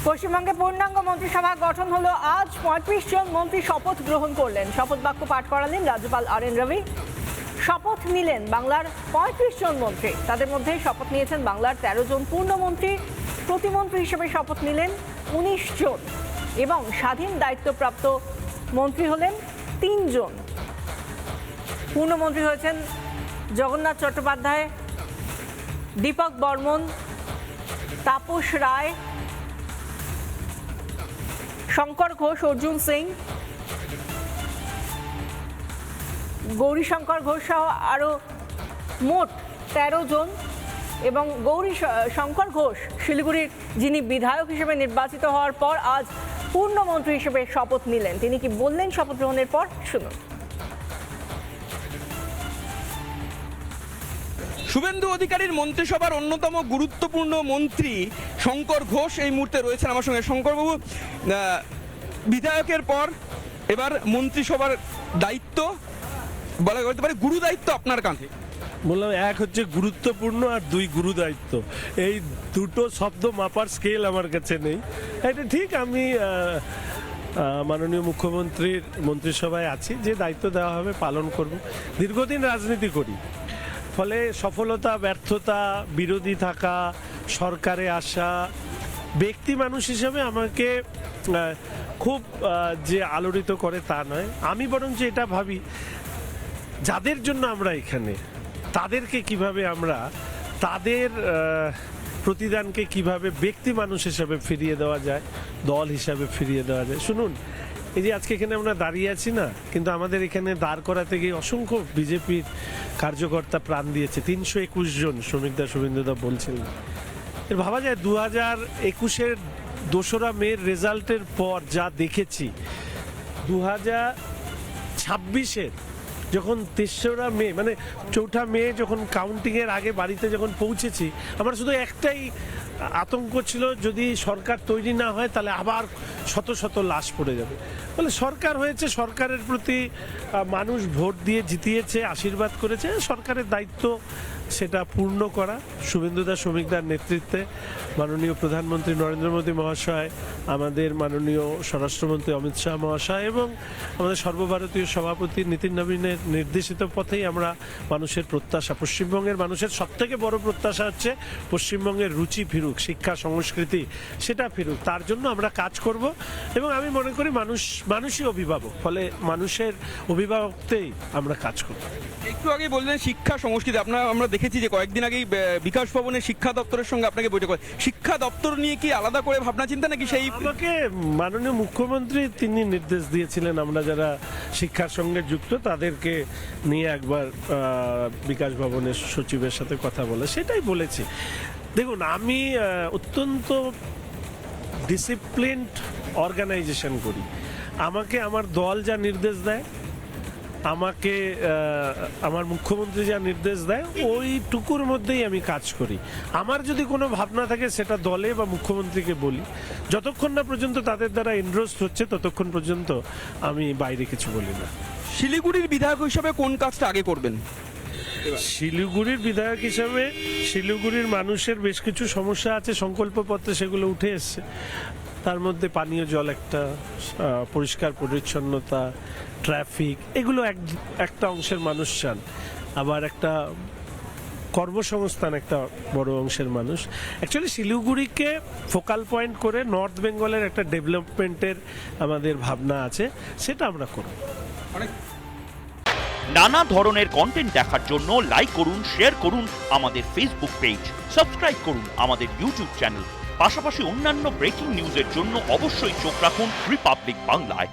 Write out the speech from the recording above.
পশ্চিমবঙ্গে পূর্ণাঙ্গ মন্ত্রিসভা গঠন হলো আজ। ৩৫ জন মন্ত্রী শপথ গ্রহণ করলেন। শপথ বাক্য পাঠ করালেন রাজ্যপাল RN রবি। শপথ নিলেন বাংলার ৩৫ জন মন্ত্রী। তাদের মধ্যে শপথ নিয়েছেন বাংলার ১৩ জন পূর্ণমন্ত্রী। প্রতিমন্ত্রী হিসেবে শপথ নিলেন ১৯ জন এবং স্বাধীন দায়িত্বপ্রাপ্ত মন্ত্রী হলেন ৩ জন। পূর্ণমন্ত্রী হয়েছেন জগন্নাথ চট্টোপাধ্যায়, দীপক বর্মন, তাপস রায়, শঙ্কর ঘোষ, অর্জুন সিং, গৌরীশঙ্কর ঘোষ সহ আরও মোট ১৩ জন। এবং গৌরীশঙ্কর ঘোষ শিলিগুড়ির যিনি বিধায়ক হিসেবে নির্বাচিত হওয়ার পর আজ পূর্ণমন্ত্রী হিসেবে শপথ নিলেন। তিনি কি বললেন শপথ গ্রহণের পর, শুনুন। শুভেন্দু অধিকারীর মন্ত্রিসভার অন্যতম গুরুত্বপূর্ণ মন্ত্রী শঙ্কর ঘোষ এই মুহূর্তে রয়েছেন আমার সঙ্গে। শঙ্করবাবু, বিধায়কের পর এবার মন্ত্রিসভার দায়িত্ব বলা যেতে পারে গুরু দায়িত্ব আপনার কাঁধে। বললাম, এক হচ্ছে গুরুত্বপূর্ণ আর দুই গুরু দায়িত্ব। এই দুটো শব্দ মাপার স্কেল আমার কাছে নেই। এটা ঠিক, আমি মাননীয় মুখ্যমন্ত্রীর মন্ত্রিসভায় আছি, যে দায়িত্ব দেওয়া হবে পালন করব। দীর্ঘদিন রাজনীতি করি, ফলে সফলতা, ব্যর্থতা, বিরোধী থাকা, সরকারে আসা, ব্যক্তি মানুষ হিসেবে আমাকে খুব যে আলোড়িত করে তা নয়। আমি বরঞ্চ এটা ভাবি, যাদের জন্য আমরা এখানে, তাদেরকে কিভাবে আমরা তাদের প্রতিদানকে কিভাবে ব্যক্তি মানুষ হিসাবে ফিরিয়ে দেওয়া যায়, দল হিসাবে ফিরিয়ে দেওয়া যায়। শুনুন, এই যে আজকে এখানে আমরা দাঁড়িয়ে আছি না, কিন্তু আমাদের এখানে দাঁড় করাতে গিয়ে অসংখ্য বিজেপির কার্যকর্তা প্রাণ দিয়েছে। ৩২১ জন শ্রমিকদা, শুভেন্দুদা বলছিলেন। এর ভাবা যায় 2021-এর ২রা মের রেজাল্টের পর যা দেখেছি, 2026-এর যখন ৩রা মে মানে ৪ঠা মে যখন কাউন্টিংয়ের আগে বাড়িতে যখন পৌঁছেছি, আমার শুধু একটাই আতঙ্ক ছিল, যদি সরকার তৈরি না হয় তাহলে আবার শত শত লাশ পড়ে যাবে। বলে সরকার হয়েছে, সরকারের প্রতি মানুষ ভোট দিয়ে জিতিয়েছে, আশীর্বাদ করেছে। সরকারের দায়িত্ব সেটা পূর্ণ করা। শুভেন্দুদা, শ্রমিকদার নেতৃত্বে মাননীয় প্রধানমন্ত্রী নরেন্দ্র মোদী মহাশয়, আমাদের মাননীয় স্বরাষ্ট্রমন্ত্রী অমিত শাহ মহাশয় এবং আমাদের সর্বভারতীয় সভাপতি নীতিন নবীনের নির্দেশিত পথেই আমরা মানুষের প্রত্যাশা, পশ্চিমবঙ্গের মানুষের সবথেকে বড় প্রত্যাশা হচ্ছে পশ্চিমবঙ্গের রুচি ফিরুক, শিক্ষা সংস্কৃতি সেটা ফিরুক। তার জন্য আমরা কাজ করব এবং আমি মনে করি মানুষই অভিভাবক, ফলে মানুষের অভিভাবকতেই আমরা কাজ করব। একটু আগে বললেন শিক্ষা সংস্কৃতি, আমরা দেখেছি যে কয়েকদিন আগেই বিকাশ ভবনের শিক্ষা দপ্তরের সঙ্গে আপনাকে বৈঠক করে। শিক্ষা দপ্তর নিয়ে কি আলাদা করে ভাবনা চিন্তা নাকি? সেই আমাকে মাননীয় মুখ্যমন্ত্রী তিনি নির্দেশ দিয়েছিলেন, আমরা যারা শিক্ষার সঙ্গে যুক্ত তাদেরকে নিয়ে একবার বিকাশ ভবনের সচিবের সাথে কথা বলে, সেটাই বলেছি। দেখুন, আমি অত্যন্ত ডিসিপ্লিনড অর্গানাইজেশন করি। আমাকে আমার দল যা নির্দেশ দেয়, আমাকে আমার মুখ্যমন্ত্রী যা নির্দেশ দেয়, ওইটুকুর মধ্যেই আমি কাজ করি। আমার যদি কোনো ভাবনা থাকে সেটা দলে বা মুখ্যমন্ত্রীকে বলি। যতক্ষণ না পর্যন্ত তাদের দ্বারা এনডোর্সড হচ্ছে ততক্ষণ পর্যন্ত আমি বাইরে কিছু বলি না। শিলিগুড়ির বিধায়ক হিসাবে কোন কাজটা আগে করবেন? শিলিগুড়ির বিধায়ক হিসাবে শিলিগুড়ির মানুষের বেশ কিছু সমস্যা আছে, সংকল্পপত্রে সেগুলো উঠে এসছে। তার মধ্যে পানীয় জল একটা, পরিষ্কার পরিচ্ছন্নতা, ট্রাফিক, এগুলো একটা অংশের মানুষ চান। আবার একটা কর্মসংস্থান একটা বড় অংশের মানুষ। অ্যাকচুয়ালি শিলিগুড়িকে ফোকাল পয়েন্ট করে নর্থ বেঙ্গলের একটা ডেভেলপমেন্টের আমাদের ভাবনা আছে, সেটা আমরা করব। নানা ধরনের কন্টেন্ট দেখার জন্য লাইক করুন, শেয়ার করুন আমাদের ফেসবুক পেজ, সাবস্ক্রাইব করুন আমাদের ইউটিউব চ্যানেল। পাশাপাশি অন্যান্য ব্রেকিং নিউজের জন্য অবশ্যই চোখ রাখুন রিপাবলিক বাংলায়।